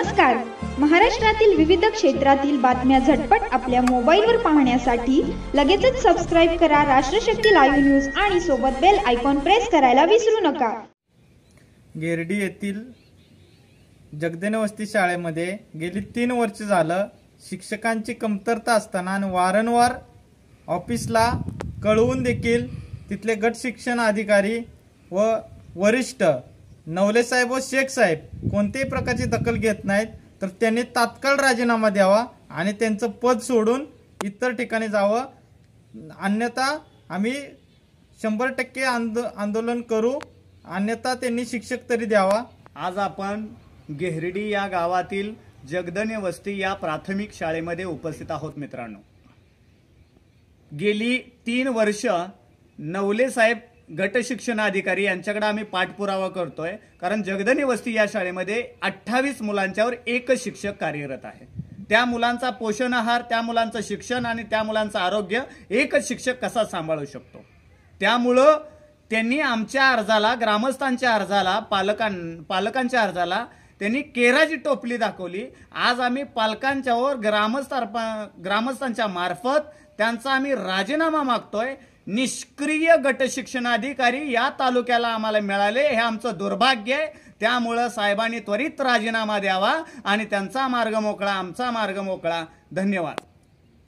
नमस्कार. महाराष्ट्रातील विविध क्षेत्रातील बातम्या झटपट आपल्या मोबाईलवर पाहण्यासाठी लगेचच सबस्क्राईब करा राष्ट्रशक्ती लाईव्ह न्यूज आणि सोबत बेल आयकॉन प्रेस करायला विसरू नका. गिरडी येथील जगदने वस्ती शाळेमध्ये गेली 3 वर्ष झालं शिक्षकांची कमतरता असताना आणि वारंवार ऑफिसला कळवून देखील तिथले गट शिक्षण अधिकारी व वरिष्ठ नवले साहेब व शेख साहेब कोणत्याही प्रकारची दखल घेत नाहीत, तर त्यांनी तात्काळ राजीनामा द्यावा आणि त्यांचं पद सोडून इतर ठिकाणी जावं, अन्यथा आम्ही 100% आंदोलन करू, अन्यथा त्यांनी शिक्षक तरी द्यावा. आज आपण गेहर्डी या गावातील जगदने वस्ती या प्राथमिक शाळेमध्ये उपस्थित आहोत. मित्रांनो, गेली 3 वर्ष नवले साहेब गट शिक्षण अधिकारी यांच्याकडे आम्ही पाठपुरावा करतोय, कारण जगदने वस्ती या शाळेमध्ये 28 मुलांच्यावर एकच शिक्षक कार्यरत आहे. त्या मुलांचा पोषण आहार, त्या मुलांचं शिक्षण आणि त्या मुलांचं आरोग्य एकच शिक्षक कसा सांभाळू शकतो. त्यामुळं त्यांनी आमच्या अर्जाला, ग्रामस्थांच्या अर्जाला, पालकांच्या अर्जाला त्यांनी केराची टोपली दाखवली. आज आम्ही पालकांच्यावर ग्रामस्थांच्या मार्फत त्यांचा आम्ही राजीनामा मागतोय. निष्क्रिय गट शिक्षणाधिकारी या तालुक्याला आम्हाला मिळाले हे आमचं दुर्भाग्य आहे. त्यामुळं साहेबांनी त्वरित राजीनामा द्यावा आणि त्यांचा मार्ग मोकळा, आमचा मार्ग मोकळा. धन्यवाद.